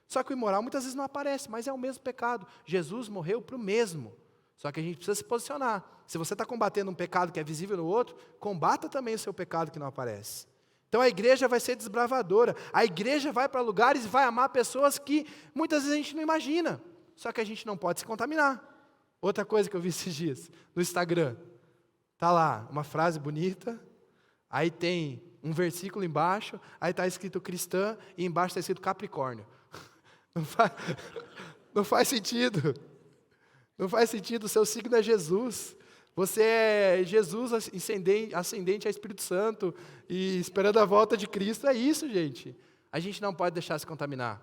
Só que o imoral muitas vezes não aparece, mas é o mesmo pecado. Jesus morreu para o mesmo. Só que a gente precisa se posicionar. Se você está combatendo um pecado que é visível no outro, combata também o seu pecado que não aparece. Então a igreja vai ser desbravadora. A igreja vai para lugares e vai amar pessoas que muitas vezes a gente não imagina. Só que a gente não pode se contaminar. Outra coisa que eu vi esses dias no Instagram. Está lá uma frase bonita. Aí tem um versículo embaixo, aí está escrito cristã e embaixo está escrito Capricórnio. Não faz sentido. Não faz sentido, o seu signo é Jesus. Você é Jesus ascendente ao Espírito Santo e esperando a volta de Cristo. É isso, gente. A gente não pode deixar se contaminar.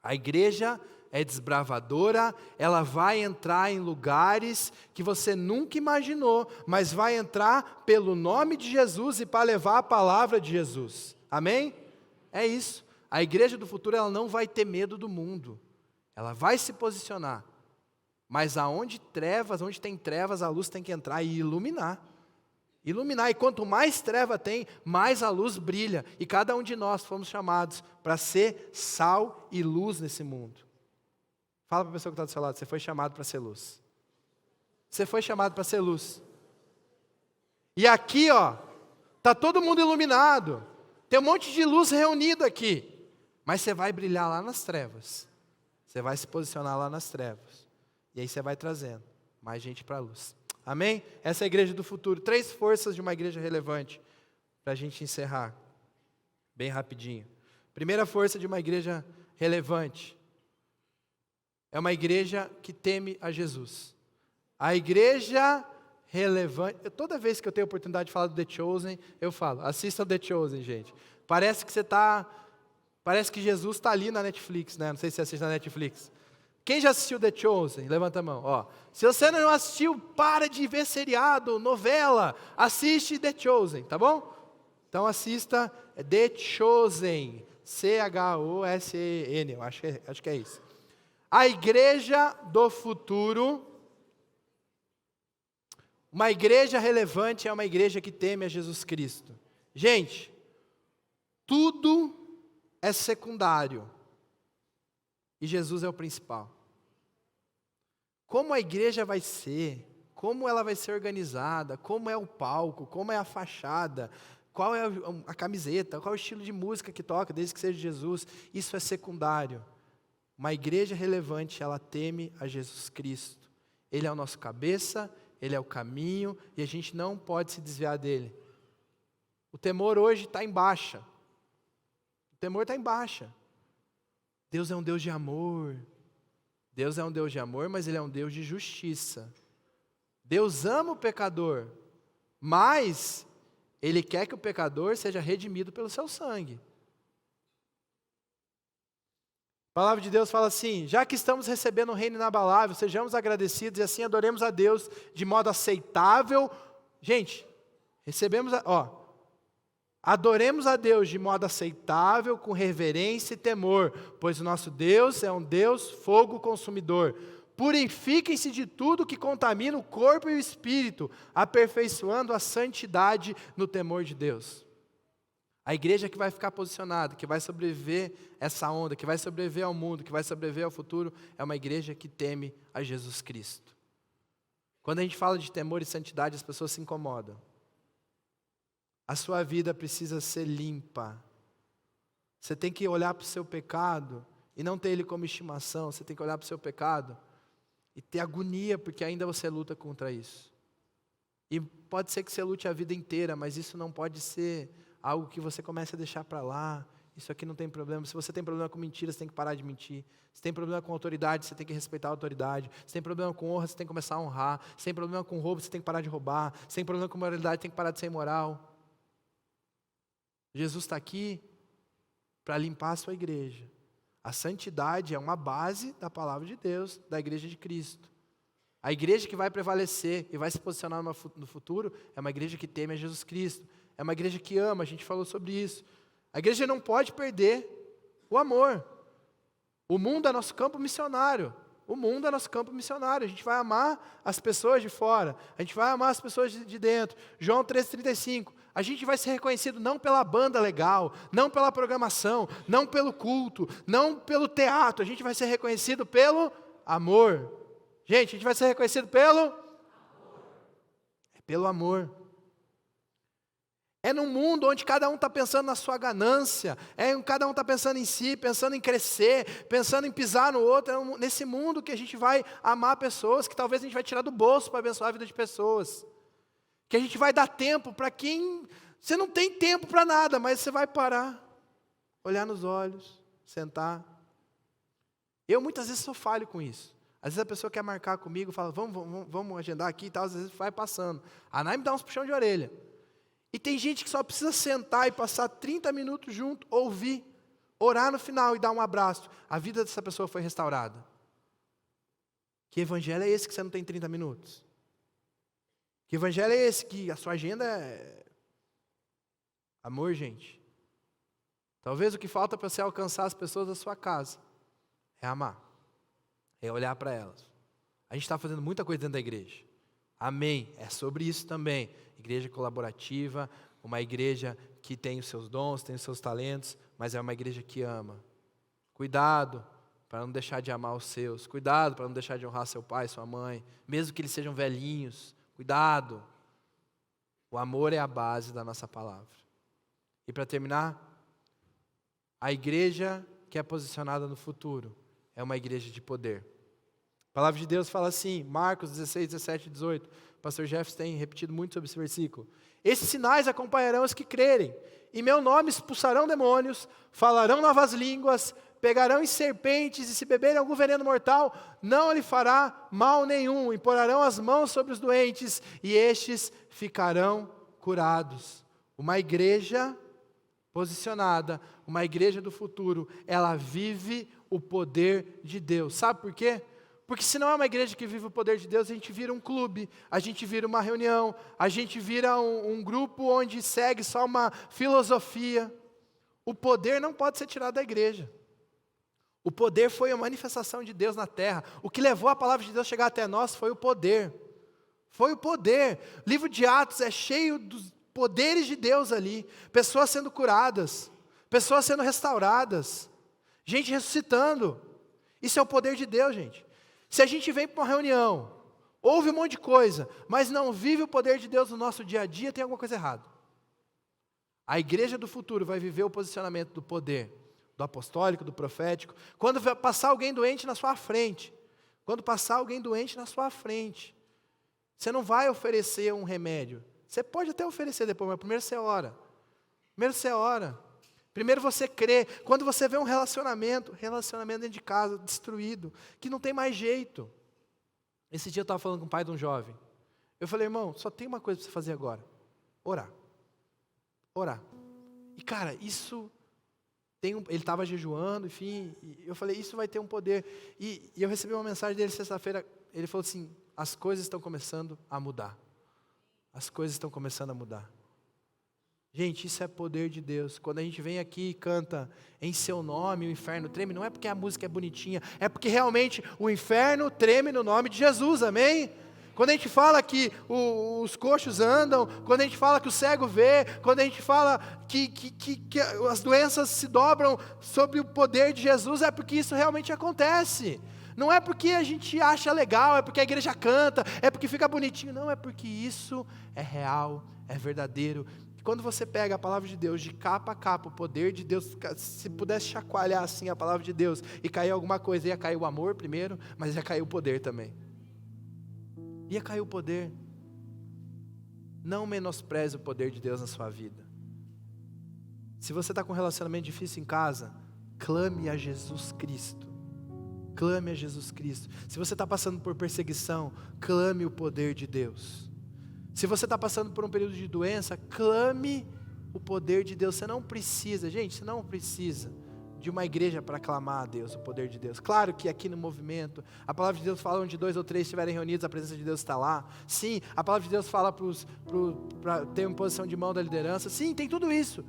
A igreja é desbravadora, ela vai entrar em lugares que você nunca imaginou, mas vai entrar pelo nome de Jesus e para levar a palavra de Jesus. Amém? É isso. A igreja do futuro, ela não vai ter medo do mundo. Ela vai se posicionar. Mas onde tem trevas, a luz tem que entrar e iluminar. Iluminar, e quanto mais treva tem, mais a luz brilha. E cada um de nós fomos chamados para ser sal e luz nesse mundo. Fala para a pessoa que está do seu lado, você foi chamado para ser luz. Você foi chamado para ser luz. E aqui, está todo mundo iluminado. Tem um monte de luz reunido aqui. Mas você vai brilhar lá nas trevas. Você vai se posicionar lá nas trevas. E aí você vai trazendo mais gente para a luz. Amém? Essa é a igreja do futuro. 3 forças de uma igreja relevante. Para a gente encerrar. Bem rapidinho. Primeira força de uma igreja relevante. É uma igreja que teme a Jesus. A igreja relevante. Toda vez que eu tenho a oportunidade de falar do The Chosen, eu falo, assista o The Chosen, gente. Parece que Jesus está ali na Netflix, né? Não sei se você assiste na Netflix. Quem já assistiu The Chosen? Levanta a mão. Se você não assistiu, para de ver seriado, novela, assiste The Chosen, tá bom? Então assista The Chosen, CHOSEN, acho que é isso. A igreja do futuro, uma igreja relevante é uma igreja que teme a Jesus Cristo. Gente, tudo é secundário e Jesus é o principal. Como a igreja vai ser, como ela vai ser organizada, como é o palco, como é a fachada, qual é a camiseta, qual é o estilo de música que toca, desde que seja Jesus, isso é secundário. Uma igreja relevante, ela teme a Jesus Cristo. Ele é o nosso cabeça, Ele é o caminho, e a gente não pode se desviar dele. O temor hoje está em baixa. O temor está em baixa. Deus é um Deus de amor. Deus é um Deus de amor, mas Ele é um Deus de justiça. Deus ama o pecador, mas Ele quer que o pecador seja redimido pelo seu sangue. A palavra de Deus fala assim: já que estamos recebendo um reino inabalável, sejamos agradecidos e assim adoremos a Deus de modo aceitável. Gente, adoremos a Deus de modo aceitável, com reverência e temor, pois o nosso Deus é um Deus fogo consumidor. Purifiquem-se de tudo que contamina o corpo e o espírito, aperfeiçoando a santidade no temor de Deus. A igreja que vai ficar posicionada, que vai sobreviver essa onda, que vai sobreviver ao mundo, que vai sobreviver ao futuro, é uma igreja que teme a Jesus Cristo. Quando a gente fala de temor e santidade, as pessoas se incomodam. A sua vida precisa ser limpa. Você tem que olhar para o seu pecado e não ter ele como estimação. Você tem que olhar para o seu pecado e ter agonia, porque ainda você luta contra isso. E pode ser que você lute a vida inteira, mas isso não pode ser algo que você comece a deixar para lá. Isso aqui não tem problema. Se você tem problema com mentira, você tem que parar de mentir. Se tem problema com autoridade, você tem que respeitar a autoridade. Se tem problema com honra, você tem que começar a honrar. Se tem problema com roubo, você tem que parar de roubar. Se tem problema com moralidade, tem que parar de ser imoral. Jesus está aqui para limpar a sua igreja. A santidade é uma base da palavra de Deus, da igreja de Cristo. A igreja que vai prevalecer e vai se posicionar no futuro é uma igreja que teme a Jesus Cristo. É uma igreja que ama, a gente falou sobre isso. A igreja não pode perder o amor. O mundo é nosso campo missionário. O mundo é nosso campo missionário. A gente vai amar as pessoas de fora. A gente vai amar as pessoas de dentro. João 3,35. A gente vai ser reconhecido não pela banda legal, não pela programação, não pelo culto, não pelo teatro. A gente vai ser reconhecido pelo amor. Gente, a gente vai ser reconhecido pelo amor. É pelo amor. É num mundo onde cada um está pensando na sua ganância, cada um está pensando em si, pensando em crescer, pensando em pisar no outro. É nesse mundo que a gente vai amar pessoas, que talvez a gente vai tirar do bolso para abençoar a vida de pessoas. Que a gente vai dar tempo para quem Você não tem tempo para nada, mas você vai parar, olhar nos olhos, sentar. Eu muitas vezes sou falho com isso. Às vezes a pessoa quer marcar comigo, fala, vamos agendar aqui e tal, às vezes vai passando. A Nai me dá uns puxão de orelha. E tem gente que só precisa sentar e passar 30 minutos junto, ouvir, orar no final e dar um abraço. A vida dessa pessoa foi restaurada. Que evangelho é esse que você não tem 30 minutos? Que evangelho é esse que a sua agenda é... Amor, gente. Talvez o que falta para você alcançar as pessoas da sua casa é amar. É olhar para elas. A gente está fazendo muita coisa dentro da igreja. Amém. É sobre isso também. Igreja colaborativa, uma igreja que tem os seus dons, tem os seus talentos, mas é uma igreja que ama. Cuidado para não deixar de amar os seus. Cuidado para não deixar de honrar seu pai, sua mãe, mesmo que eles sejam velhinhos. Cuidado. O amor é a base da nossa palavra. E para terminar, a igreja que é posicionada no futuro é uma igreja de poder. A palavra de Deus fala assim, Marcos 16, 17 e 18. O pastor Jeff tem repetido muito sobre esse versículo. Esses sinais acompanharão os que crerem. Em meu nome expulsarão demônios, falarão novas línguas, pegarão em serpentes e se beberem algum veneno mortal, não lhe fará mal nenhum. Imporarão as mãos sobre os doentes e estes ficarão curados. Uma igreja posicionada, uma igreja do futuro, ela vive o poder de Deus. Sabe por quê? Porque se não é uma igreja que vive o poder de Deus, a gente vira um clube, a gente vira uma reunião, a gente vira um grupo onde segue só uma filosofia. O poder não pode ser tirado da igreja. O poder foi a manifestação de Deus na terra. O que levou a palavra de Deus a chegar até nós foi o poder. Foi o poder. O livro de Atos é cheio dos poderes de Deus ali. Pessoas sendo curadas, pessoas sendo restauradas, gente ressuscitando. Isso é o poder de Deus, gente. Se a gente vem para uma reunião, ouve um monte de coisa, mas não vive o poder de Deus no nosso dia a dia, tem alguma coisa errada. A igreja do futuro vai viver o posicionamento do poder, do apostólico, do profético. Quando passar alguém doente na sua frente, você não vai oferecer um remédio. Você pode até oferecer depois, mas primeiro você ora. Primeiro você crê. Quando você vê um relacionamento dentro de casa, destruído, que não tem mais jeito. Esse dia eu estava falando com o pai de um jovem. Eu falei, irmão, só tem uma coisa para você fazer agora. Orar. E cara, isso ele estava jejuando, enfim, e eu falei, isso vai ter um poder. E eu recebi uma mensagem dele sexta-feira, ele falou assim, as coisas estão começando a mudar. Gente, isso é poder de Deus. Quando a gente vem aqui e canta em seu nome, o inferno treme, não é porque a música é bonitinha, é porque realmente o inferno treme no nome de Jesus, amém? Quando a gente fala que os coxos andam, quando a gente fala que o cego vê, quando a gente fala que as doenças se dobram sobre o poder de Jesus, é porque isso realmente acontece. Não é porque a gente acha legal, é porque a igreja canta, é porque fica bonitinho, não, é porque isso é real, é verdadeiro. Quando você pega a palavra de Deus de capa a capa, o poder de Deus, se pudesse chacoalhar assim a palavra de Deus e cair alguma coisa, ia cair o amor primeiro, mas ia cair o poder também. Ia cair o poder. Não menospreze o poder de Deus na sua vida. Se você está com um relacionamento difícil em casa, clame a Jesus Cristo. Clame a Jesus Cristo. Se você está passando por perseguição, clame o poder de Deus. Se você está passando por um período de doença, clame o poder de Deus. Você não precisa de uma igreja para clamar a Deus, o poder de Deus. Claro que aqui no movimento, a palavra de Deus fala onde 2 ou 3 estiverem reunidos, a presença de Deus está lá. Sim, a palavra de Deus fala para ter uma posição de mão da liderança. Sim, tem tudo isso.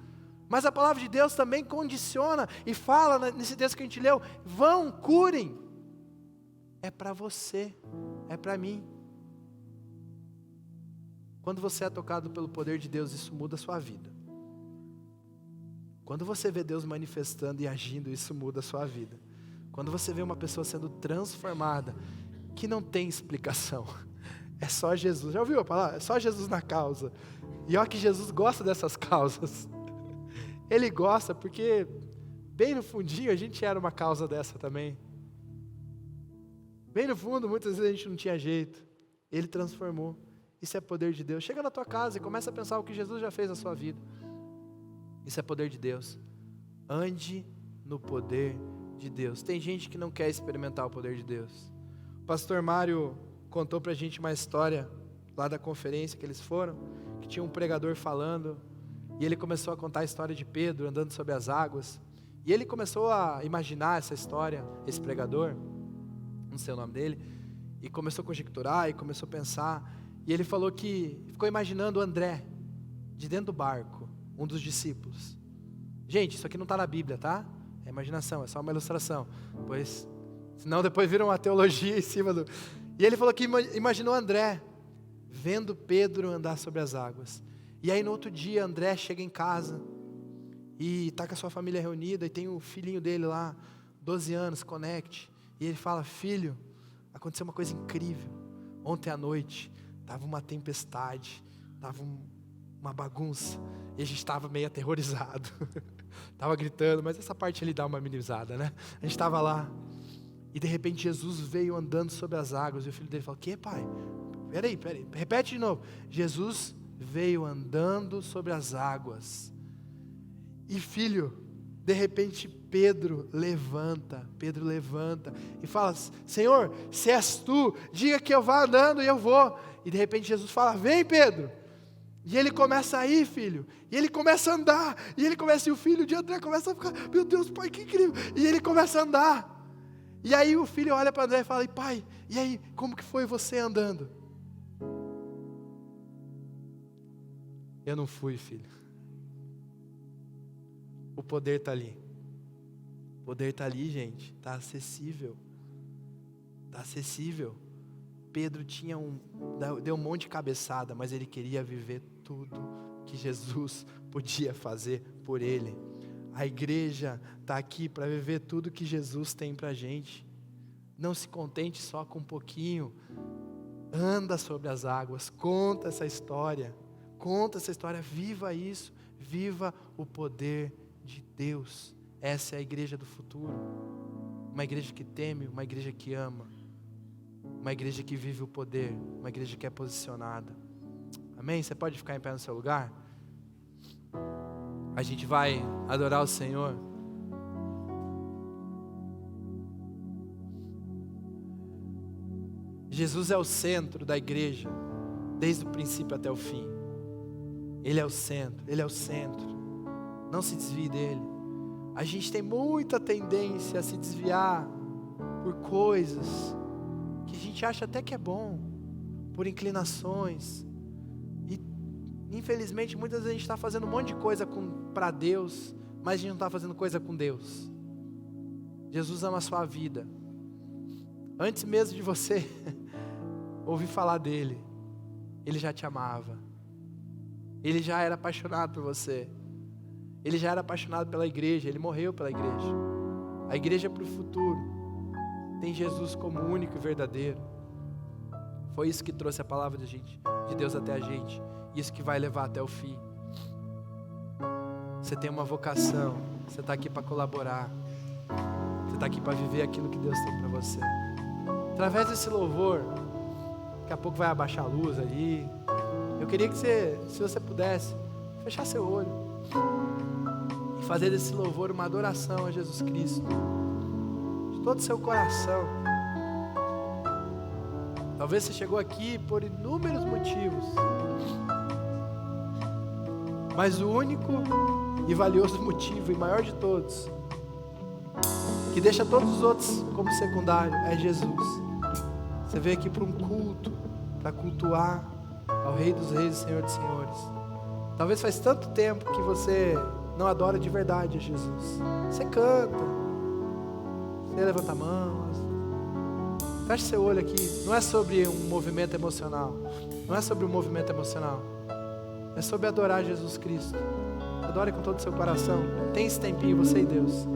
Mas a palavra de Deus também condiciona e fala nesse texto que a gente leu, vão, curem. É para você, é para mim. Quando você é tocado pelo poder de Deus, isso muda a sua vida. Quando você vê Deus manifestando e agindo, isso muda a sua vida. Quando você vê uma pessoa sendo transformada, que não tem explicação, é só Jesus. Já ouviu a palavra? É só Jesus na causa. E olha que Jesus gosta dessas causas. Ele gosta porque, bem no fundinho, a gente era uma causa dessa também. Bem no fundo, muitas vezes a gente não tinha jeito. Ele transformou. Isso é poder de Deus. Chega na tua casa e começa a pensar o que Jesus já fez na sua vida. Isso é poder de Deus. Ande no poder de Deus. Tem gente que não quer experimentar o poder de Deus. O pastor Mário contou pra gente uma história lá da conferência que eles foram, que tinha um pregador falando, e ele começou a contar a história de Pedro andando sobre as águas. E ele começou a imaginar essa história, esse pregador, não sei o nome dele, e começou a conjecturar e começou a pensar. E ele falou que ficou imaginando o André, de dentro do barco, um dos discípulos. Gente, isso aqui não está na Bíblia, tá? É imaginação, é só uma ilustração. Pois, senão depois viram uma teologia em cima do... E ele falou que imaginou André, vendo Pedro andar sobre as águas. E aí no outro dia, André chega em casa, e está com a sua família reunida, e tem o filhinho dele lá, 12 anos, Connect. E ele fala: filho, aconteceu uma coisa incrível. Ontem à noite, estava uma tempestade, estava uma bagunça, e a gente estava meio aterrorizado. Estava gritando, mas essa parte ele dá uma minimizada, né? A gente estava lá, e de repente Jesus veio andando sobre as águas, e o filho dele falou: que, pai? Peraí, repete de novo. Jesus veio andando sobre as águas. E filho, de repente Pedro levanta e fala: Senhor, se és tu, diga que eu vá andando e eu vou. E de repente Jesus fala: vem, Pedro. E ele começa a ir, filho, e ele começa a andar, e o filho de André começa a ficar: meu Deus, pai, que incrível. E ele começa a andar, e aí o filho olha para André e fala: pai, e aí, como que foi você andando? Eu não fui, filho. O poder está ali. O poder está ali, gente. Está acessível. Está acessível. Pedro deu um monte de cabeçada, mas ele queria viver tudo que Jesus podia fazer por ele. A igreja está aqui para viver tudo que Jesus tem para a gente. Não se contente só com um pouquinho. Anda sobre as águas. Conta essa história. Viva isso. Viva o poder de Deus. Essa é a igreja do futuro. Uma igreja que teme, uma igreja que ama, uma igreja que vive o poder, uma igreja que é posicionada. Amém? Você pode ficar em pé no seu lugar? A gente vai adorar o Senhor. Jesus é o centro da igreja, desde o princípio até o fim. Ele é o centro, Ele é o centro. Não se desvie dele. A gente tem muita tendência a se desviar por coisas que a gente acha até que é bom, por inclinações. E infelizmente muitas vezes a gente está fazendo um monte de coisa para Deus, mas a gente não está fazendo coisa com Deus. Jesus ama a sua vida. Antes mesmo de você ouvir falar dele, Ele já te amava. Ele já era apaixonado por você. Ele já era apaixonado pela igreja. Ele morreu pela igreja. A igreja é para o futuro. Tem Jesus como único e verdadeiro. Foi isso que trouxe a palavra de Deus até a gente. Isso que vai levar até o fim. Você tem uma vocação. Você está aqui para colaborar. Você está aqui para viver aquilo que Deus tem para você. Através desse louvor, daqui a pouco vai abaixar a luz ali. Eu queria que você, se você pudesse, fechar seu olho e fazer desse louvor uma adoração a Jesus Cristo, de todo o seu coração. Talvez você chegou aqui por inúmeros motivos, mas o único e valioso motivo, e maior de todos, que deixa todos os outros como secundário, é Jesus. Você veio aqui para um culto, para cultuar ao Rei dos Reis e Senhor dos Senhores. Talvez faz tanto tempo que você não adora de verdade a Jesus. Você canta, você levanta a mão, fecha seu olho aqui. Não é sobre um movimento emocional. Não é sobre um movimento emocional. É sobre adorar Jesus Cristo. Adore com todo o seu coração. Tem esse tempinho, você e Deus.